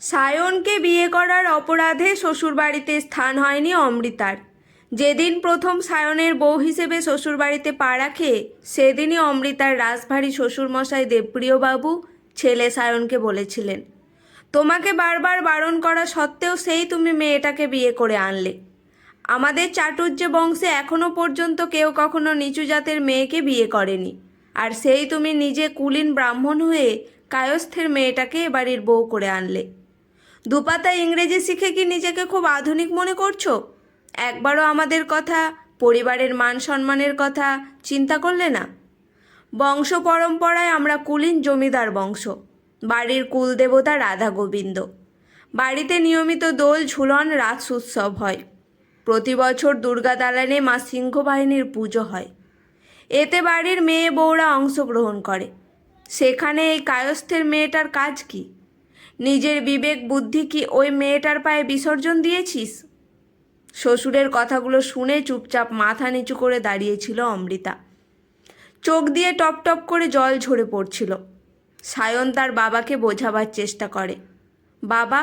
সায়নকে বিয়ে করার অপরাধে শ্বশুরবাড়িতে স্থান হয়নি অমৃতার। যেদিন প্রথম সায়নের বউ হিসেবে শ্বশুরবাড়িতে পা রাখে সেদিনই অমৃতার রাশভারী শ্বশুরমশাই দেবপ্রিয়বাবু ছেলে সায়নকে বলেছিলেন, তোমাকে বারবার বারণ করা সত্ত্বেও সেই তুমি মেয়েটাকে বিয়ে করে আনলে। আমাদের চাটুর্য বংশে এখনও পর্যন্ত কেউ কখনো নিচু জাতের মেয়েকে বিয়ে করেনি, আর সেই তুমি নিজে কুলীন ব্রাহ্মণ হয়ে কায়স্থের মেয়েটাকে এ বাড়ির বউ করে আনলে। দুপাতা ইংরেজি শিখে কি নিজেকে খুব আধুনিক মনে করছো? একবারও আমাদের কথা, পরিবারের মান সম্মানের কথা চিন্তা করলে না? বংশ পরম্পরায় আমরা কুলীন জমিদার বংশ। বাড়ির কুলদেবতা রাধা গোবিন্দ। বাড়িতে নিয়মিত দোল ঝুলন রাস উৎসব হয়। প্রতি বছর দুর্গা দালানে মা সিংহ বাহিনীর পুজো হয়। এতে বাড়ির মেয়ে বউরা অংশগ্রহণ করে। সেখানে এই কায়স্থের মেয়েটার কাজ কি? নিজের বিবেক বুদ্ধি কি ওই মেয়েটার পায়ে বিসর্জন দিয়েছিস? শ্বশুরের কথাগুলো শুনে চুপচাপ মাথা নিচু করে দাঁড়িয়েছিল অমৃতা। চোখ দিয়ে টপ টপ করে জল ঝরে পড়ছিল। সায়ন তার বাবাকে বোঝাবার চেষ্টা করে, বাবা,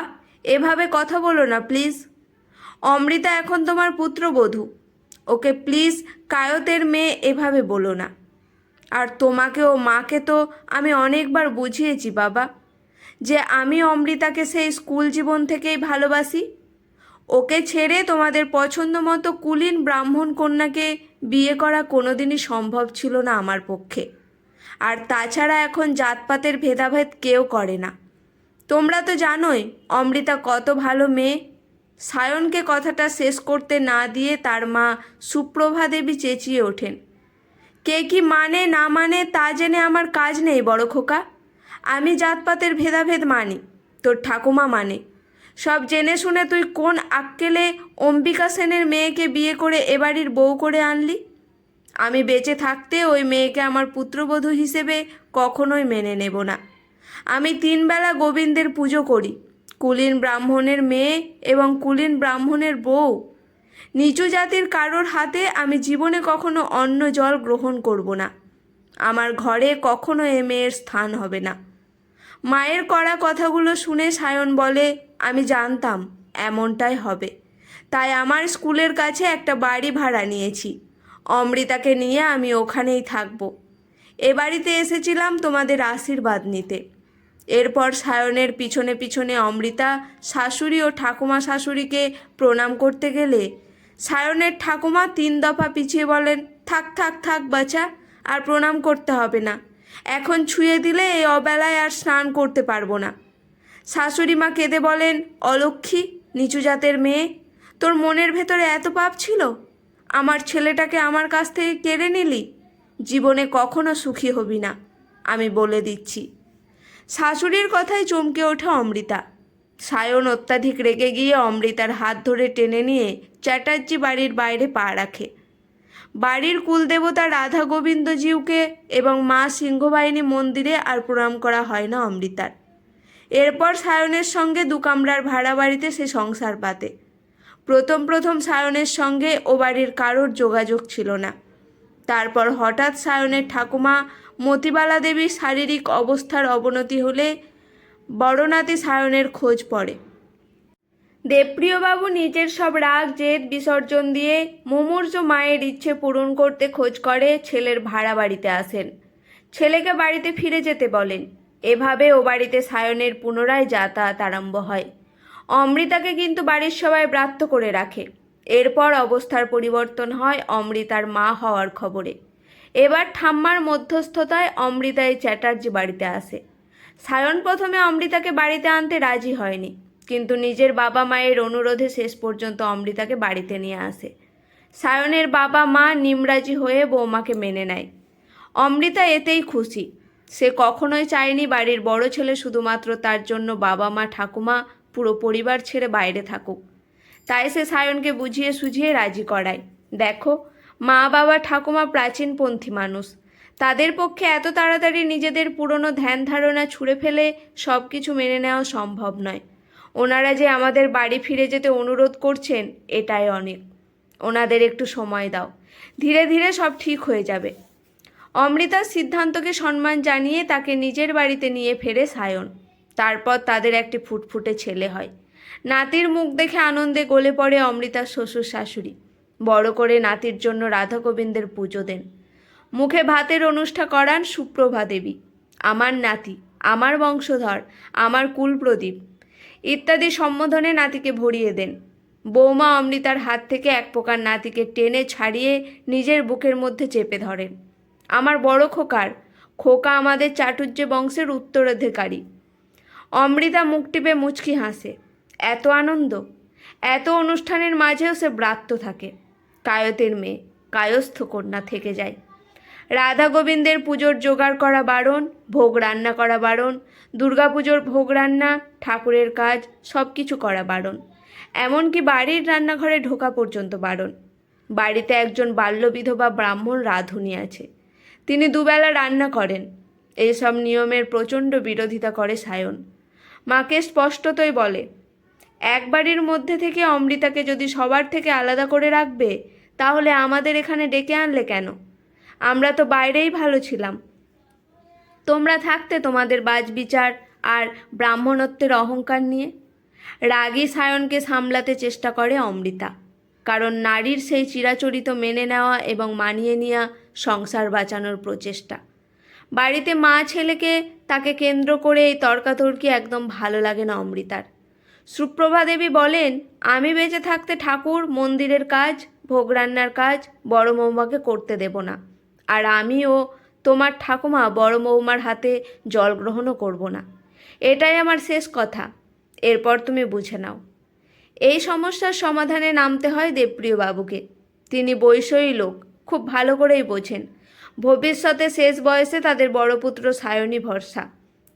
এভাবে কথা বলো না প্লিজ। অমৃতা এখন তোমার পুত্রবধূ, ওকে প্লিজ কায়তের মেয়ে এভাবে বলো না। আর তোমাকে ও মাকে তো আমি অনেকবার বুঝিয়েছি বাবা, যে আমি অমৃতাকে সেই স্কুল জীবন থেকেই ভালোবাসি। ওকে ছেড়ে তোমাদের পছন্দ মতো কুলীন ব্রাহ্মণ কন্যাকে বিয়ে করা কোনোদিনই সম্ভব ছিল না আমার পক্ষে। আর তাছাড়া এখন জাতপাতের ভেদাভেদ কেউ করে না। তোমরা তো জানোই অমৃতা কত ভালো মেয়ে। সায়নকে কথাটা শেষ করতে না দিয়ে তার মা সুপ্রভা দেবী চেঁচিয়ে ওঠেন, কে কি মানে না মানে তা জেনে আমার কাজ নেই বড় খোকা। আমি জাতপাতের ভেদাভেদ মানি, তোর ঠাকুমা মানে। সব জেনে শুনে তুই কোন আক্কেলে অম্বিকা সেনের মেয়েকে বিয়ে করে এবাড়ির বউ করে আনলি? আমি বেঁচে থাকতে ওই মেয়েকে আমার পুত্রবধূ হিসেবে কখনোই মেনে নেব না। আমি 3 বেলা গোবিন্দের পুজো করি, কুলীন ব্রাহ্মণের মেয়ে এবং কুলীন ব্রাহ্মণের বউ। নিচু জাতির কারোর হাতে আমি জীবনে কখনো অন্ন জল গ্রহণ করব না। আমার ঘরে কখনো এ মেয়ের স্থান হবে না। মায়ের কড়া কথাগুলো শুনে সায়ন বলে, আমি জানতাম এমনটাই হবে, তাই আমার স্কুলের কাছে একটা বাড়ি ভাড়া নিয়েছি। অমৃতাকে নিয়ে আমি ওখানেই থাকব। এ বাড়িতে এসেছিলাম তোমাদের আশীর্বাদ নিতে। এরপর সায়নের পিছনে পিছনে অমৃতা শাশুড়ি ও ঠাকুমা শাশুড়িকে প্রণাম করতে গেলে সায়নের ঠাকুমা 3 দফা পিছিয়ে বলেন, থাক থাক থাক বাছা, আর প্রণাম করতে হবে না। এখন ছুঁয়ে দিলে এই অবেলায় আর স্নান করতে পারবো না। শাশুড়ি মা কেঁদে বলেন, অলক্ষ্মী, নিচু জাতের মেয়ে, তোর মনের ভেতরে এত পাপ ছিল? আমার ছেলেটাকে আমার কাছ থেকে কেড়ে নিলি। জীবনে কখনো সুখী হবি না, আমি বলে দিচ্ছি। শাশুড়ির কথায় চমকে ওঠে অমৃতা। সায়ন অত্যাধিক রেগে গিয়ে অমৃতার হাত ধরে টেনে নিয়ে চ্যাটার্জি বাড়ির বাইরে পা রাখে। বাড়ির কুলদেবতা রাধা গোবিন্দজিউকে এবং মা সিংহবাহিনী মন্দিরে আর প্রণাম করা হয় না অমৃতার। এরপর সায়নের সঙ্গে 2 কামরার ভাড়া বাড়িতে সে সংসার পাতে। প্রথম প্রথম সায়নের সঙ্গে ও বাড়ির কারোর যোগাযোগ ছিল না। তারপর হঠাৎ সায়নের ঠাকুমা মতিবালা দেবীর শারীরিক অবস্থার অবনতি হলে বড় নাতি সায়নের খোঁজ পড়ে। দেবপ্রিয়বাবু নিজের সব রাগ জেদ বিসর্জন দিয়ে মুমূর্ষ মায়ের ইচ্ছে পূরণ করতে খোঁজ করে ছেলের ভাড়া বাড়িতে আসেন। ছেলেকে বাড়িতে ফিরে যেতে বলেন। এভাবে ও বাড়িতে সায়নের পুনরায় যাতায়াত আরম্ভ হয়। অমৃতাকে কিন্তু বাড়ির সবাই ব্রাত্য করে রাখে। এরপর অবস্থার পরিবর্তন হয় অমৃতার মা হওয়ার খবরে। এবার ঠাম্মার মধ্যস্থতায় অমৃতা এই চ্যাটার্জি বাড়িতে আসে। সায়ন প্রথমে অমৃতাকে বাড়িতে আনতে রাজি হয়নি, কিন্তু নিজের বাবা মায়ের অনুরোধে শেষ পর্যন্ত অমৃতাকে বাড়িতে নিয়ে আসে। সায়নের বাবা মা নিমরাজি হয়ে বৌমাকে মেনে নেয়। অমৃতা এতেই খুশি। সে কখনোই চায়নি বাড়ির বড় ছেলে শুধুমাত্র তার জন্য বাবা মা ঠাকুমা পুরো পরিবার ছেড়ে বাইরে থাকুক। তাই সে সায়নকে বুঝিয়ে সুঝিয়ে রাজি করায়। দেখো, মা বাবা ঠাকুমা প্রাচীনপন্থী মানুষ। তাদের পক্ষে এত তাড়াতাড়ি নিজেদের পুরনো ধ্যান ধারণা ছুঁড়ে ফেলে সব কিছু মেনে নেওয়া সম্ভব নয়। ওনারা যে আমাদের বাড়ি ফিরে যেতে অনুরোধ করছেন, এটাই অনেক। ওনাদের একটু সময় দাও, ধীরে ধীরে সব ঠিক হয়ে যাবে। অমৃতার সিদ্ধান্তকে সম্মান জানিয়ে তাকে নিজের বাড়িতে নিয়ে ফেরে সায়ন। তারপর তাদের একটি ফুটফুটে ছেলে হয়। নাতির মুখ দেখে আনন্দে গলে পড়ে অমৃতার শ্বশুর শাশুড়ি। বড় করে নাতির জন্য রাধা গোবিন্দের পুজো দেন। মুখে ভাতের অনুষ্ঠান করান সুপ্রভা দেবী, আমার নাতি, আমার বংশধর, আমার কুলপ্রদীপ ইত্যাদি সম্বোধনে নাতিকে ভরিয়ে দেন। বৌমা অমৃতার হাত থেকে এক প্রকার নাতিকে টেনে ছাড়িয়ে নিজের বুকের মধ্যে চেপে ধরেন। আমার বড় খোকা আমাদের চাটুর্যে বংশের উত্তরাধিকারী। অমৃতা মুখ টিপে মুচকি হাসে। এত আনন্দ, এত অনুষ্ঠানের মাঝেও সে ব্রাত্য থাকে। কায়তের মেয়ে, কায়স্থ কন্যা থেকে যায়। রাধা গোবিন্দের পুজোর জোগাড় করা বারণ, ভোগ রান্না করা বারণ, দুর্গাপুজোর ভোগ রান্না, ঠাকুরের কাজ সব কিছু করা বারণ। এমনকি বাড়ির রান্নাঘরে ঢোকা পর্যন্ত বারণ। বাড়িতে একজন বাল্যবিধবা ব্রাহ্মণ রাঁধুনি আছে, তিনি দুবেলা রান্না করেন। এইসব নিয়মের প্রচণ্ড বিরোধিতা করে সায়ন। মাকে স্পষ্টতই বলে, এক বাড়ির মধ্যে থেকে অমৃতাকে যদি সবার থেকে আলাদা করে রাখবে, তাহলে আমাদের এখানে ডেকে আনলে কেন? আমরা তো বাইরেই ভালো ছিলাম। তোমরা থাকতে তোমাদের বাজবিচার আর ব্রাহ্মণত্বের অহংকার নিয়ে। রাগী সায়নকে সামলাতে চেষ্টা করে অমৃতা, কারণ নারীর সেই চিরাচরিত মেনে নেওয়া এবং মানিয়ে নেওয়া সংসার বাঁচানোর প্রচেষ্টা। বাড়িতে মা ছেলেকে তাকে কেন্দ্র করে এই তর্কাতর্কি একদম ভালো লাগে না অমৃতার। সুপ্রভা দেবী বলেন, আমি বেঁচে থাকতে ঠাকুর, মন্দিরের কাজ, ভোগ রান্নার কাজ বড় বৌমাকে করতে দেব না। আর আমিও তোমার ঠাকুমা বড় বৌমার হাতে জল গ্রহণও করব না। এটাই আমার শেষ কথা, এরপর তুমি বুঝে নাও। এই সমস্যার সমাধানে নামতে হয় দেবপ্রিয় বাবুকে। তিনি বৈষয়ী লোক, খুব ভালো করেই বোঝেন। ভবিষ্যতে শেষ বয়সে তাদের বড় পুত্র সায়নী ভরসা।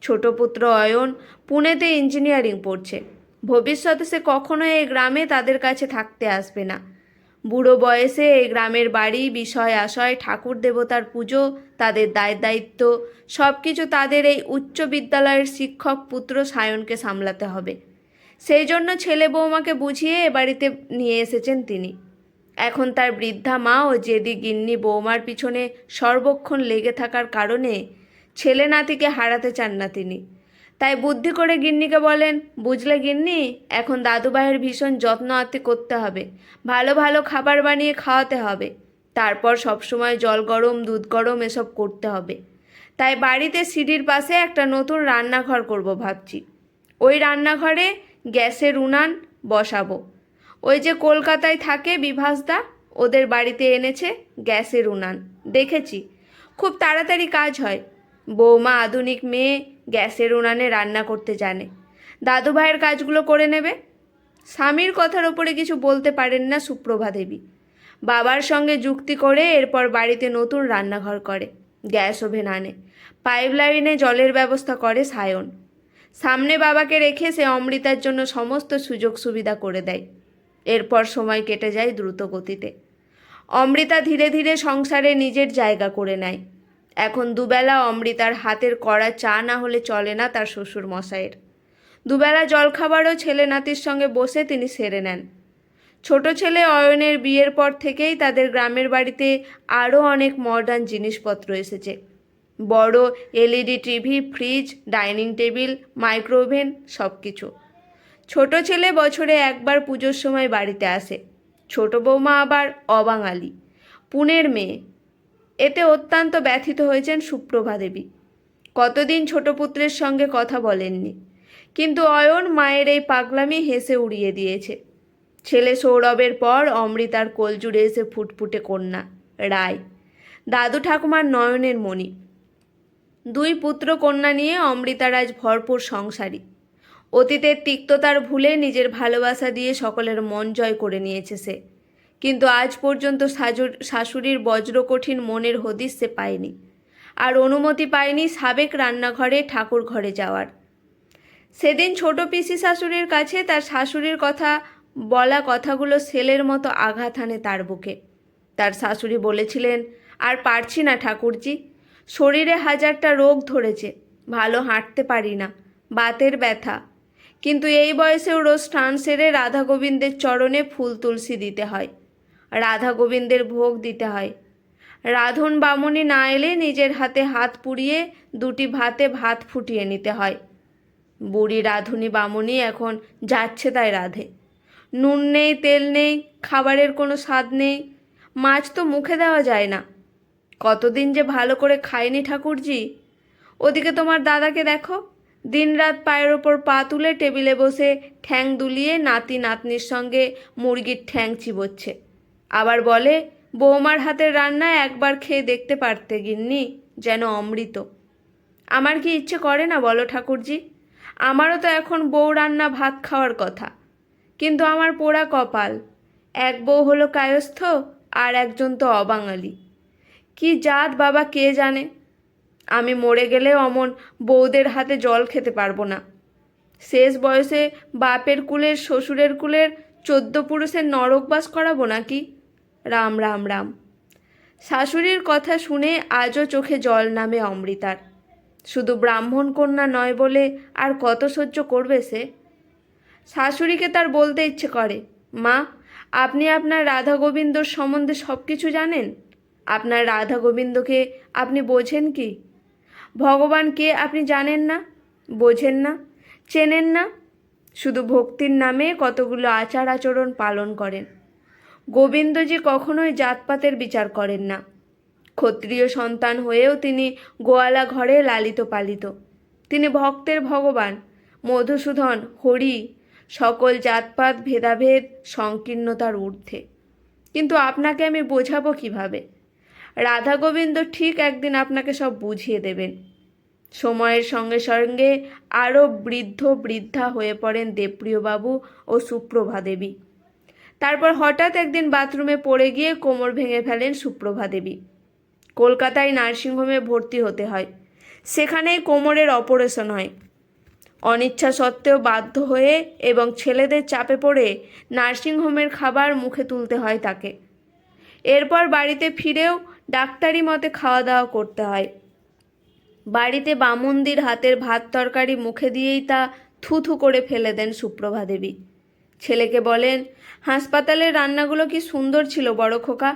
ছোট পুত্র অয়ন পুনেতে ইঞ্জিনিয়ারিং পড়ছে। ভবিষ্যতে সে কখনো এই গ্রামে তাদের কাছে থাকতে আসবে না। বুড়ো বয়সে এই গ্রামের বাড়ি, বিষয় আশয়, ঠাকুর দেবতার পুজো, তাদের দায়িত্ব সব কিছু তাদের এই উচ্চ বিদ্যালয়ের শিক্ষক পুত্র সায়নকে সামলাতে হবে। সেই জন্য ছেলে বৌমাকে বুঝিয়ে এ বাড়িতে নিয়ে এসেছেন তিনি। এখন তার বৃদ্ধা মা ও জেদি গিন্নি বৌমার পিছনে সর্বক্ষণ লেগে থাকার কারণে ছেলে নাতিকে হারাতে চান না তিনি। তাই বুদ্ধি করে গিন্নিকে বলেন, বুঝলে গিন্নি, এখন দাদুভাইয়ের ভীষণ যত্ন আত্তি করতে হবে, ভালো ভালো খাবার বানিয়ে খাওয়াতে হবে, তারপর সবসময় জল গরম, দুধ গরম এসব করতে হবে। তাই বাড়িতে সিঁড়ির পাশে একটা নতুন রান্নাঘর করব ভাবছি। ওই রান্নাঘরে গ্যাসের উনান বসাবো। ওই যে কলকাতায় থাকে বিভাসদা, ওদের বাড়িতে এনেছে গ্যাসের উনান, দেখেছি খুব তাড়াতাড়ি কাজ হয়। বৌমা আধুনিক মেয়ে, গ্যাসের উনানে রান্না করতে জানে, দাদু ভাইয়ের কাজগুলো করে নেবে। স্বামীর কথার ওপরে কিছু বলতে পারেন না সুপ্রভা দেবী। বাবার সঙ্গে যুক্তি করে এরপর বাড়িতে নতুন রান্নাঘর করে, গ্যাস ওভেন আনে, পাইপ লাইনে জলের ব্যবস্থা করে সায়ন। সামনে বাবাকে রেখে সে অমৃতার জন্য সমস্ত সুযোগ সুবিধা করে দেয়। এরপর সময় কেটে যায় দ্রুত গতিতে। অমৃতা ধীরে ধীরে সংসারে নিজের জায়গা করে নেয়। এখন দুবেলা অমৃতার হাতের কড়া চা না হলে চলে না তার শ্বশুর মশাইয়ের। দুবেলা জলখাবারও ছেলে নাতির সঙ্গে বসে তিনি সেরে নেন। ছোট ছেলে অয়নের বিয়ের পর থেকেই তাদের গ্রামের বাড়িতে আরও অনেক মডার্ন জিনিসপত্র এসেছে। বড় LED TV, fridge, dining table, micro oven সব কিছু। ছোট ছেলে বছরে একবার পুজোর সময় বাড়িতে আসে। ছোট বৌমা আবার অবাঙালি, পুনের মেয়ে। এতে অত্যন্ত ব্যথিত হয়েছেন সুপ্রভা দেবী। কতদিন ছোট পুত্রের সঙ্গে কথা বলেননি, কিন্তু অয়ন মায়ের এই পাগলামি হেসে উড়িয়ে দিয়েছে। ছেলে সৌরভের পর অমৃতার কোলজুড়ে এসে ফুটফুটে কন্যা রায়, দাদু ঠাকুমার নয়নের মণি। দুই পুত্র কন্যা নিয়ে অমৃতার আজ ভরপুর সংসারী। অতীতের তিক্ততার ভুলে নিজের ভালোবাসা দিয়ে সকলের মন জয় করে নিয়েছে সে, কিন্তু আজ পর্যন্ত শাশুড়ির বজ্রকঠিন মনের হদিশ সে পায়নি, আর অনুমতি পায়নি সাবেক রান্নাঘরে ঠাকুর ঘরে যাওয়ার। সেদিন ছোট পিসি শাশুড়ির কাছে তার শাশুড়ির কথা বলা কথাগুলো সেলের মতো আঘাত হানে তার বুকে। তার শাশুড়ি বলেছিলেন, আর পারছি না ঠাকুরজি, শরীরে হাজারটা রোগ ধরেছে, ভালো হাঁটতে পারি না, বাতের ব্যথা, কিন্তু এই বয়সেও রোজ স্নান সেরে রাধা গোবিন্দের চরণে ফুল তুলসী দিতে হয়, রাধা গোবিন্দের ভোগ দিতে হয়। রাধন বামুনি না এলে নিজের হাতে হাত পুড়িয়ে দুটি ভাতে ভাত ফুটিয়ে নিতে হয়। বুড়ি রাঁধুনি বামুনি এখন যাচ্ছে তাই রাধে। নুন নেই, তেল নেই, খাবারের কোনো স্বাদ নেই, মাছ তো মুখে দেওয়া যায় না। কতদিন যে ভালো করে খায়নি ঠাকুরজি। ওদিকে তোমার দাদাকে দেখো, দিনরাত পায়ের ওপর পা তুলে টেবিলে বসে ঠ্যাং দুলিয়ে নাতি নাতনির সঙ্গে মুরগির ঠ্যাং চিবোচ্ছে। আবার বলে বৌমার হাতের রান্না একবার খেয়ে দেখতে পারতে গিন্নি, যেন অমৃত। আমার কি ইচ্ছে করে না বলো ঠাকুরজি? আমারও তো এখন বউ রান্না ভাত খাওয়ার কথা, কিন্তু আমার পোড়া কপাল। এক বউ হলো কায়স্থ, আর একজন তো অবাঙালি। কি জাত বাবা কে জানে। আমি মরে গেলে অমন বউদের হাতে জল খেতে পারবো না। শেষ বয়সে বাপের কুলের শ্বশুরের কুলের 14 পুরুষের নরকবাস করাবো নাকি? রাম রাম রাম। শাশুড়ির কথা শুনে আজও চোখে জল নামে অমৃতার। শুধু ব্রাহ্মণ কন্যা নয় বলে আর কত সহ্য করবে সে? শাশুড়িকে তার বলতে ইচ্ছে করে, মা, আপনি আপনার রাধা গোবিন্দর সম্বন্ধে সব কিছু জানেন? আপনার রাধা গোবিন্দকে আপনি বোঝেন কি? ভগবান কে আপনি জানেন না, বোঝেন না, চেনেন না? শুধু ভক্তির নামে কতগুলো আচার আচরণ পালন করেন। গোবিন্দজি কখনোই জাতপাতের বিচার করেন না। ক্ষত্রিয় সন্তান হয়েও তিনি গোয়ালা ঘরে লালিত পালিত। তিনি ভক্তের ভগবান, মধুসূদন, হরি, সকল জাতপাত ভেদাভেদ সংকীর্ণতার ঊর্ধ্বে। কিন্তু আপনাকে আমি বোঝাবো কিভাবে? রাধা গোবিন্দ ঠিক একদিন আপনাকে সব বুঝিয়ে দেবেন। সময়ের সঙ্গে সঙ্গে আরও বৃদ্ধ বৃদ্ধা হয়ে পড়েন দেবপ্রিয়বাবু ও সুপ্রভা দেবী। তারপর হঠাৎ একদিন বাথরুমে পড়ে গিয়ে কোমর ভেঙে ফেলেন সুপ্রভা দেবী। কলকাতায় নার্সিংহোমে ভর্তি হতে হয়। সেখানেই কোমরের অপারেশন হয়। অনিচ্ছা সত্ত্বেও বাধ্য হয়ে এবং ছেলেদের চাপে পড়ে নার্সিংহোমের খাবার মুখে তুলতে হয় তাকে। এরপর বাড়িতে ফিরেও ডাক্তারি মতে খাওয়া দাওয়া করতে হয়। বাড়িতে বামুনদির হাতের ভাত তরকারি মুখে দিয়েই তা থু থু করে ফেলে দেন সুপ্রভা দেবী। ছেলেকে বলেন, হাসপাতালের রান্নাগুলো কি সুন্দর ছিল বড় খোকা,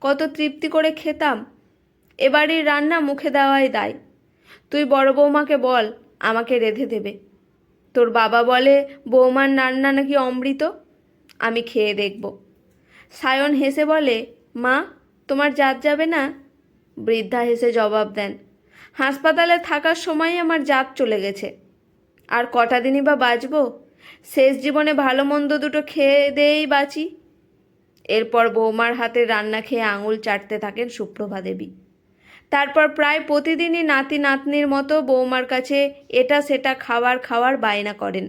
কত তৃপ্তি করে খেতাম। এবাড়ির রান্না মুখে দেওয়াই দায়। তুই বড় বৌমাকে বল আমাকে রেঁধে দেবে। তোর বাবা বলে বৌমার রান্না নাকি অমৃত, আমি খেয়ে দেখব। সায়ন হেসে বলে, মা, তোমার জাত যাবে না? বৃদ্ধা হেসে জবাব দেন, হাসপাতালে থাকার সময়ই আমার জাত চলে গেছে, আর কটা দিনই বা বাঁচব? শেষ জীবনে ভালো মন্দ দুটো খেয়ে দেই বাঁচি। এরপর বৌমার হাতের রান্না খেয়ে আঙুল চাটতে থাকেন সুপ্রভা দেবী। তারপর প্রায় প্রতিদিনই নাতি নাতনির মতো বৌমার কাছে এটা সেটা খাওয়ার বায়না করেন।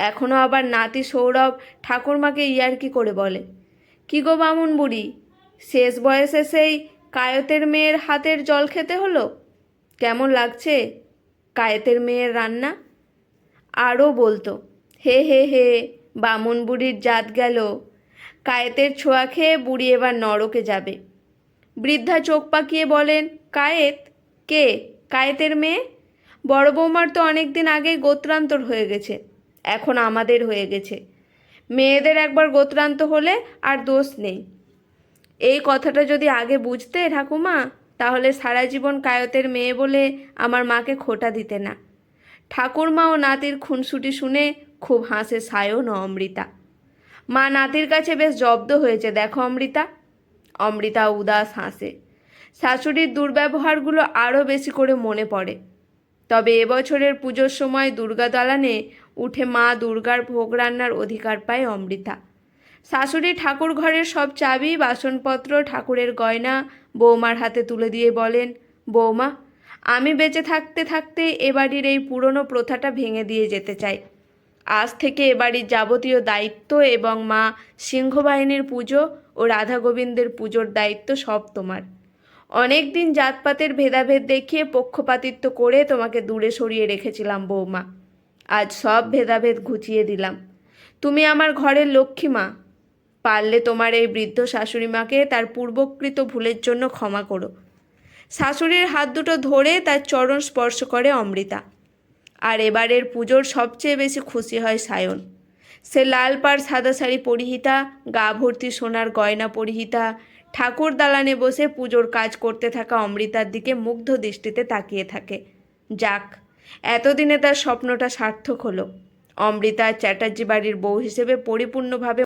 এখনও আবার নাতি সৌরভ ঠাকুরমাকে ইয়ার্কি করে বলে, কি গো বামুন বুড়ি, শেষ বয়সে সেই কায়তের মেয়ের হাতের জল খেতে হলো? কেমন লাগছে কায়েতের মেয়ের রান্না? আরও বলতো, হে হে হে, বামুন বুড়ির জাত গেল, কায়েতের ছোঁয়া খেয়ে বুড়ি এবার নরকে যাবে। বৃদ্ধা চোখ পাকিয়ে বলেন, কায়েত? কে কায়েতের মেয়ে? বড় বৌমার তো অনেক দিন আগেই গোত্রান্তর হয়ে গেছে, এখন আমাদের হয়ে গেছে। মেয়েদের একবার গোত্রান্ত হলে আর দোষ নেই। এই কথাটা যদি আগে বুঝতে ঠাকুমা, তাহলে সারা জীবন কায়তের মেয়ে বলে আমার মাকে খোঁটা দিতে না। ঠাকুরমা ও নাতির খুনসুটি শুনে খুব হাসে সায়ন ও অমৃতা। মা নাতির কাছে বেশ জব্দ হয়েছে দেখো অমৃতা। অমৃতা উদাস হাসে। শাশুড়ির দুর্ব্যবহারগুলো আরও বেশি করে মনে পড়ে। তবে এবছরের পুজোর সময় দুর্গা দালানে উঠে মা দুর্গার ভোগ রান্নার অধিকার পায় অমৃতা। শাশুড়ি ঠাকুর ঘরের সব চাবি, বাসনপত্র, ঠাকুরের গয়না বৌমার হাতে তুলে দিয়ে বলেন, বৌমা, আমি বেঁচে থাকতে থাকতে এবাড়ির এই পুরনো প্রথাটা ভেঙে দিয়ে যেতে চাই। আজ থেকে এবাড়ির যাবতীয় দায়িত্ব এবং মা সিংহবাহিনীর পুজো ও রাধা গোবিন্দের পুজোর দায়িত্ব সব তোমার। অনেক দিন জাতপাতের ভেদাভেদ দেখিয়ে পক্ষপাতিত্ব করে তোমাকে দূরে সরিয়ে রেখেছিলাম বৌমা। আজ সব ভেদাভেদ ঘুচিয়ে দিলাম। তুমি আমার ঘরের লক্ষ্মী মা। পারলে তোমার এই বৃদ্ধ শাশুড়ি মাকে তার পূর্বকৃত ভুলের জন্য ক্ষমা করো। শাশুড়ির হাত দুটো ধরে তার চরণ স্পর্শ করে অমৃতা। আর এবারের পুজোর সবচেয়ে বেশি খুশি হয় সায়ন। সে লাল পাড় সাদা শাড়ি পরিহিতা, গা ভর্তি সোনার গয়না পরিহিতা, ঠাকুর দালানে বসে পুজোর কাজ করতে থাকা অমৃতার দিকে মুগ্ধ দৃষ্টিতে তাকিয়ে থাকে। যাক, এতদিনে তার স্বপ্নটা সার্থক হলো। অমৃতা চ্যাটার্জি বাড়ির বউ হিসেবে পরিপূর্ণভাবে